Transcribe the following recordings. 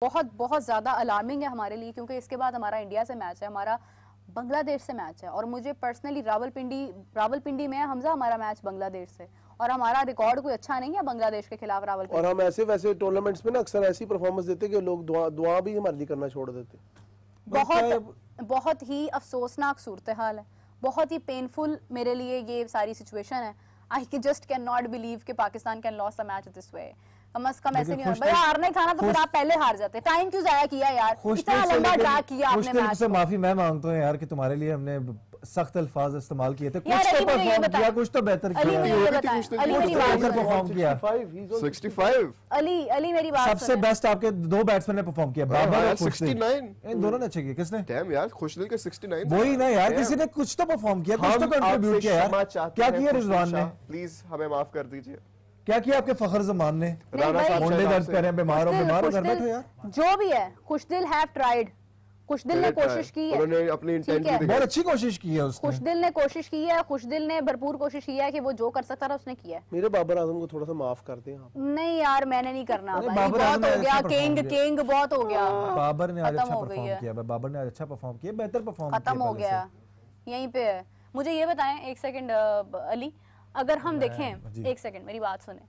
बहुत बहुत ज़्यादा अलार्मिंग है हमारे लिए, क्योंकि इसके बाद हमारा इंडिया से मैच है, हमारा बांग्लादेश से मैच है, और मुझे पर्सनली रावलपिंडी में है हमजा हमारा मैच बांग्लादेश से, और हमारा रिकॉर्ड कोई अच्छा नहीं है बांग्लादेश के खिलाफ रावलपिंडी। और हम ऐसे वैसे टूर्नामेंट्स में ना अक्सर ऐसी परफॉर्मेंस देते कि लोग दुआ भी हमारे लिए करना छोड़ देते। बहुत ही अफसोसनाक सूरत हाल है, बहुत ही पेनफुल मेरे लिए ये सारी सिचुएशन है। I just can not believe कि Pakistan can lose the match this way. कम से कम ऐसे नहीं होना, भैया हारना ही था ना तो फिर आप पहले हार जाते। टाइम क्यों जाया किया यार, इतना लंबा ड्रा किया आपने मैच को। माफी मैं मांगता हूँ यार कि तुम्हारे लिए हमने सख्त अल्फाज इस्तेमाल किए थे, कुछ तो परफॉर्म किया, कुछ तो बेहतर किया, अली परफॉर्म किया। 65 अली मेरी बात सबसे बेस्ट आपके दो बैट्समैन ने परफॉर्म किया, बाबर और 69 इन दोनों ने अच्छे किए। किसने? डैम यार, खुशदिल के 69 वही ना यार, किसी ने कुछ तो परफॉर्म किया, कुछ तो कंट्रीब्यूट किया यार। क्या किया रिजवान ने? प्लीज हमें माफ कर दीजिए। क्या किया आपके फखर जमान ने? मुंडे दर्द कर रहे हैं, बीमार हो घर बैठो यार। जो भी है, खुशदिल हैव ट्राइड, खुशदिल ने कोशिश की है, उन्होंने अपनी इंटेंट बहुत अच्छी कोशिश की है उसने। खुशदिल ने कोशिश की है, खुशदिल ने भरपूर कोशिश की है कि वो जो कर सकता था उसने किया है। मेरे बाबर आजम को थोड़ा सा माफ कर दें आप। नहीं यार, मैंने नहीं करना, बहुत हो गया, किंग बहुत हो गया। बाबर ने आज अच्छा परफॉर्म किया, बाबर ने आज अच्छा परफॉर्म किया, बेहतर परफॉर्म किया, खत्म हो गया, यहीं पे है। मुझे ये बताएं एक सेकंड अली, अगर हम देखें, एक सेकंड मेरी बात सुने,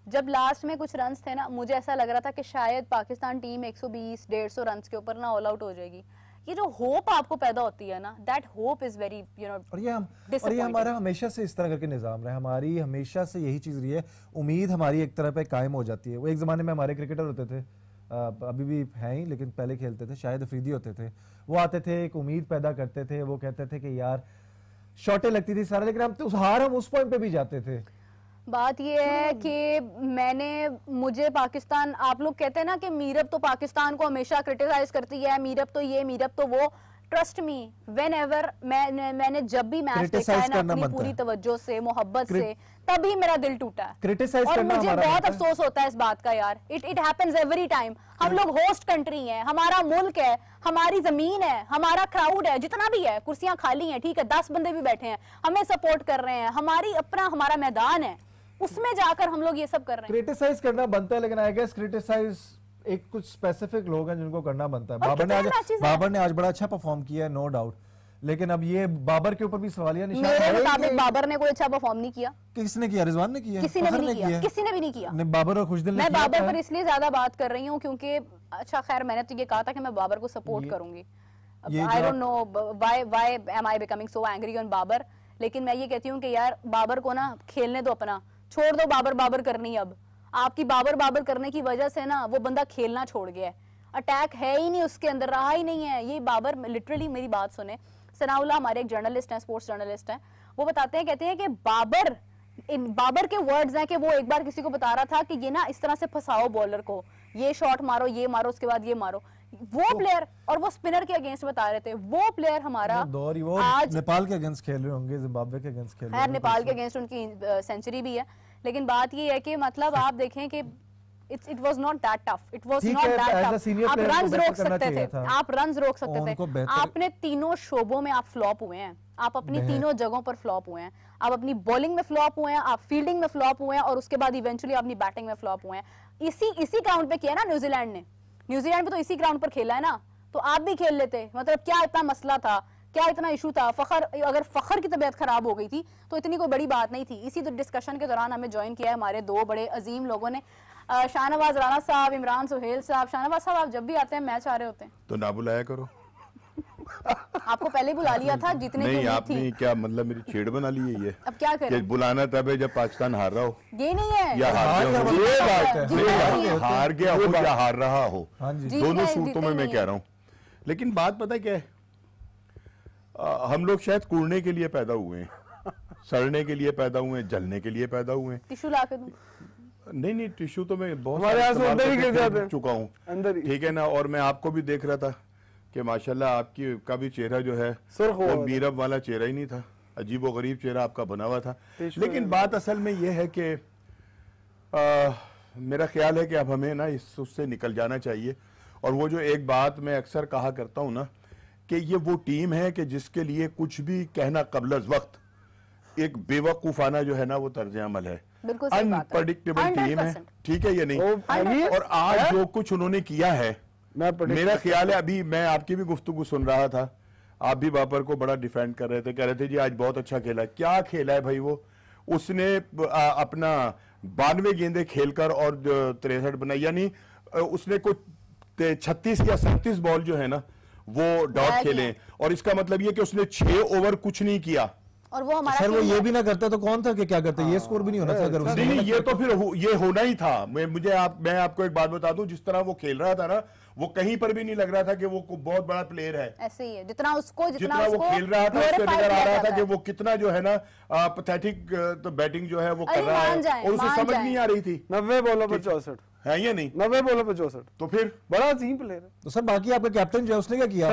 जब लास्ट में कुछ रन्स थे ना, मुझे ऐसा लग रहा था कि शायद पाकिस्तान टीम 120-150 रन्स के ऊपर ना ऑल आउट हो जाएगी। ये जो होप आपको पैदा होती है ना, दैट होप इज वेरी और ये हमारा हमेशा से इस तरह करके निजाम रहा है, हमारी हमेशा से यही चीज रही है। उम्मीद हमारी एक तरह पे कायम हो जाती है। वो एक जमाने में हमारे क्रिकेटर होते थे, अभी भी हैं ही लेकिन पहले खेलते थे, शायद अफरीदी होते थे, वो आते थे, एक उम्मीद पैदा करते थे, वो कहते थे कि यार शॉटें लगती थी सारा, लेकिन हम उस पॉइंट पे भी जाते थे। बात ये है कि मुझे पाकिस्तान, आप लोग कहते हैं ना कि मीरब तो पाकिस्तान को हमेशा क्रिटिसाइज करती है, मीरब तो ये, मीरब तो वो। ट्रस्ट मी, व्हेनेवर मैंने जब भी मैच देखा है ना अपनी पूरी तवज्जो से, मोहब्बत से, तभी मेरा दिल टूटा है। और मुझे बहुत अफसोस होता है इस बात का यार। It happens every time. हम लोग होस्ट कंट्री हैं, हमारा मुल्क है, हमारी जमीन है, हमारा क्राउड है, जितना भी है, कुर्सियां खाली हैं, ठीक है, 10 बंदे भी बैठे हैं, हमें सपोर्ट कर रहे हैं, हमारा मैदान है, उसमें जाकर हम लोग ये सब कर रहे हैं। क्रिटिसाइज करना बनता है, लेकिन आई गेस क्रिटिसाइज एक कुछ स्पेसिफिक लोग हैं जिनको करना बनता है। बाबर ने आज बड़ा अच्छा परफॉर्म किया है, नो डाउट, लेकिन अब ये बाबर के ऊपर भी सवालिया निशान है। मेरे मुताबिक बाबर ने कोई अच्छा परफॉर्म नहीं किया। किसने किया? रिजवान ने किया, किसी ने भी नहीं किया, किसी ने भी नहीं किया। बाबर और खुशदिल ने। मैं बाबर पर इसलिए ज्यादा बात कर रही हूँ क्योंकि अच्छा खैर, मैंने तो ये कहा था कि मैं बाबर को सपोर्ट करूंगी। I don't know why am I becoming so angry on Babar, लेकिन मैं ये कहती हूँ कि यार बाबर को ना खेलने दो, अपना छोड़ दो बाबर करनी। अब आपकी बाबर करने की वजह से ना वो बंदा खेलना छोड़ गया है, अटैक है ही नहीं उसके अंदर, रहा ही नहीं है। ये बाबर लिटरली, मेरी बात सुने, सनाउल्लाह हमारे एक जर्नलिस्ट हैं, स्पोर्ट्स जर्नलिस्ट हैं, वो बताते हैं, कहते हैं कि बाबर के वर्ड्स हैं कि वो एक बार किसी को बता रहा था कि ये ना इस तरह से फंसाओ बॉलर को, ये शॉट मारो, ये मारो, उसके बाद ये मारो। वो प्लेयर, और वो स्पिनर के अगेंस्ट बता रहे थे, वो प्लेयर हमारा आज नेपाल के अगेंस्ट खेल रहे होंगे, जिम्बाब्वे के अगेंस्ट खेल रहे हैं, नेपाल के अगेंस्ट उनकी सेंचुरी भी है, लेकिन बात ये है कि मतलब आप देखें कि it was not that tough, it was not that tough। आप रन्स रोक सकते थे, आप रन्स रोक सकते थे। आपने तीनों शोबों में आप फ्लॉप हुए हैं, आप अपनी तीनों जगहों पर फ्लॉप हुए हैं। आप अपनी बॉलिंग में फ्लॉप हुए हैं, आप फील्डिंग में फ्लॉप हुए हैं, और उसके बाद इवेंचुअली अपनी बैटिंग में फ्लॉप हुए हैं। इसी ग्राउंड पे किया ना न्यूजीलैंड ने, न्यूजीलैंड पे तो इसी ग्राउंड पर खेला है ना, तो आप भी खेल लेते। मतलब क्या इतना मसला था, क्या इतना इशू था? अगर फखर की तबीयत खराब हो गई थी तो इतनी कोई बड़ी बात नहीं थी। इसी डिस्कशन के दौरान हमें ज्वाइन किया है हमारे दो बड़े अजीम लोगों ने, शाहनवाज राणा साहब, इमरान सुहेल साहब। शाहनवाज साहब, आप जब भी आते हैं मैच आ रहे होते हैं तो ना बुलाया करो। आपको पहले बुला लिया था जीतने नहीं, आपने क्या मतलब मेरी छेड़ बना ली है? ये अब क्या करें? बुलाना तब है जब पाकिस्तान हार रहा हो। ये नहीं है, या हार गया हो, ये बात है, हार गया हो या हार रहा हो, दोनों सूरतों में मैं कह रहा हूँ। लेकिन बात पता है क्या है, हम लोग शायद कूड़ने के लिए पैदा हुए हैं, सड़ने के लिए पैदा हुए हैं, जलने के लिए पैदा हुए हैं। टिश्यू ला के दूं? नहीं, टिश्यू तो मैं बहुत चुका हूँ अंदर ही, ठीक है ना। और मैं आपको भी देख रहा था कि माशाल्लाह आपकी का भी चेहरा जो है वो मीरब वाला चेहरा ही नहीं था, अजीबो गरीब चेहरा आपका बना हुआ था। लेकिन बात असल में ये है कि मेरा ख्याल है कि अब हमें ना उससे निकल जाना चाहिए। और वो जो एक बात मैं अक्सर कहा करता हूँ ना कि ये वो टीम है कि जिसके लिए कुछ भी कहना कबल अज़ वक्त एक बेवकूफाना जो है ना वो तर्ज अमल है, अनप्रडिक्टेबल टीम है, ठीक है ये नहीं। और आज जो कुछ उन्होंने किया है मेरा ख्याल है, अभी मैं आपकी भी गुफ्तगू सुन रहा था, आप भी बाबर को बड़ा डिफेंड कर रहे थे, कह रहे थे जी आज बहुत अच्छा खेला। क्या खेला है भाई वो? उसने अपना 92 गेंदें खेलकर और 63 बनाई, यानी उसने कुछ 36 या 37 बॉल जो है ना वो डॉट खेले, और इसका मतलब ये कि उसने 6 ओवर कुछ नहीं किया। और वो हमारा सर वो ये भी ना करता तो कौन था कि क्या करता, ये स्कोर भी नहीं होना था अगर उसने। नहीं, ये तो फिर ये होना ही था। मैं आपको एक बात बता दूं, जिस तरह वो खेल रहा था ना, वो कहीं पर भी नहीं लग रहा था कि वो बहुत बड़ा प्लेयर है। ऐसे ही है, जितना वो खेल रहा था उससे नजर आ रहा था कि वो कितना जो है ना पैथेटिक तो बैटिंग जो है वो कर रहा है, और उसे समझ नहीं आ रही थी। 90 बॉलों पर 64 है ये नहीं, 90 बॉलों पे 64, तो फिर बड़ा अजीम प्लेयर है। तो सर बाकी आपका कैप्टन जो है उसने क्या किया?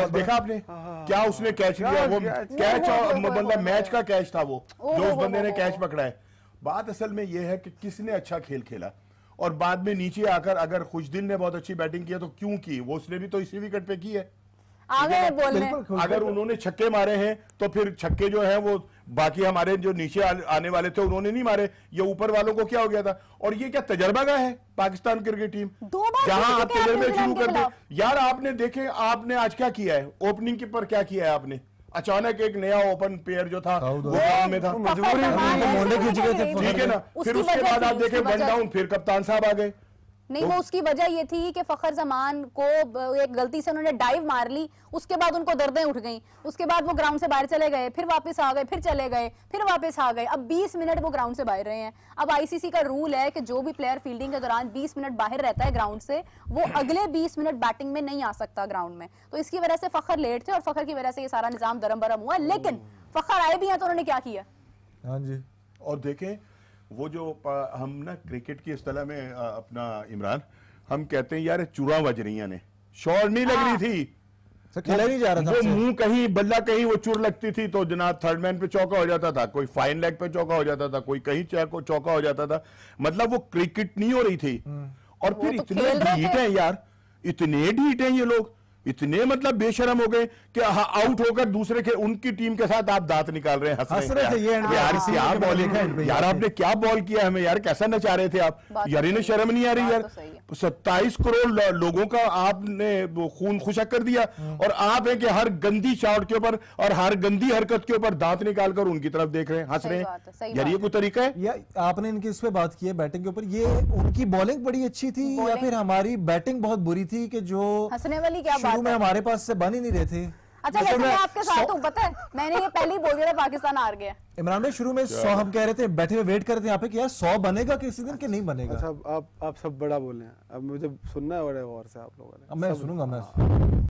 देखा आपने क्या उसने कैच लिया? वो कैच, मतलब मैच का कैच था वो, जो उस बंदे ने कैच पकड़ा है। बात असल में ये है कि किसने अच्छा खेल खेला, और बाद में नीचे आकर अगर खुशदिल ने बहुत अच्छी बैटिंग की तो क्यों की? वो उसने भी तो इसी विकेट पे की है। आगे बोलने अगर उन्होंने छक्के मारे हैं तो फिर छक्के जो हैं वो बाकी हमारे जो नीचे आने वाले थे उन्होंने नहीं मारे, ये ऊपर वालों को क्या हो गया था? और ये क्या तजर्बा का है पाकिस्तान क्रिकेट टीम, जहां आप तजर्बे शुरू कर दे यार। आपने देखे, आपने आज क्या किया है ओपनिंग के पर, क्या किया है आपने? अचानक एक नया ओपन पेयर जो था वो ग्राउंड में था, ठीक है ना। फिर उसके बाद आप देखे 1 डाउन, फिर कप्तान साहब आ गए। नहीं, वो उसकी वजह ये थी कि फखर जमान को एक गलती से उन्होंने डाइव मार ली, उसके बाद उनको दर्दें उठ गईं, उसके बाद वो ग्राउंड से बाहर चले गए, फिर वापस आ गए, फिर चले गए, फिर वापस आ गए। अब 20 मिनट वो ग्राउंड से बाहर रहे हैं। अब आईसीसी का रूल है कि जो भी प्लेयर फील्डिंग के दौरान 20 मिनट बाहर रहता है ग्राउंड से, वो अगले 20 मिनट बैटिंग में नहीं आ सकता ग्राउंड में। तो इसकी वजह से फखर लेट थे और फखर की वजह से ये सारा निजाम दरम बरम हुआ। लेकिन फखर आए भी हैं तो उन्होंने क्या किया? हाँ जी, और देखें वो जो हम ना क्रिकेट की इस्तेलाह में अपना इमरान, हम कहते हैं यार चूड़ा बज रही है, शॉट नहीं लग रही थी, खेला नहीं जा रहा था, वो मुंह कहीं बल्ला कहीं वो चूर लगती थी तो जनाब थर्ड मैन पे चौका हो जाता था, कोई फाइन लेग पे चौका हो जाता था, कोई कहीं चौका हो जाता था। मतलब वो क्रिकेट नहीं हो रही थी। और फिर इतने ढीठ है यार, इतने ढीठ है ये लोग, इतने मतलब बेशरम हो गए कि आउट होकर दूसरे के उनकी टीम के साथ आप दांत निकाल रहे हैं, हंस रहे थे। यार क्या बॉलिंग है यार, आपने क्या बॉल किया हमें यार, कैसा नचा रहे थे आप यार, इन्हें शर्म नहीं आ रही यार? 27 करोड़ लोगों का आपने खून खुशक कर दिया, और आप है कि हर गंदी शॉट के ऊपर और हर गंदी हरकत के ऊपर दांत निकालकर उनकी तरफ देख रहे हैं, हंस रहे हैं यार। ये कोई तरीका है? या आपने इनकी इस पे बात की है बैटिंग के ऊपर, ये उनकी बॉलिंग बड़ी अच्छी थी या फिर हमारी बैटिंग बहुत बुरी थी कि जो हंसने वाली क्या बात में हमारे पास से बन ही नहीं रहे थे? अच्छा, वैसे मैं आपके साथ हूं, पता है मैंने ये पहले ही बोल दिया था पाकिस्तान हार गया। इमरान भाई शुरू में 100 हम कह रहे थे, बैठे हुए वेट कर रहे थे यहाँ पे कि यार 100 बनेगा किसी दिन कि नहीं बनेगा। अच्छा, आप सब बड़ा बोले हैं, अब मुझे सुनना है बड़े गौर से आप लोगों ने। अब मैं सुनूंगा, मैं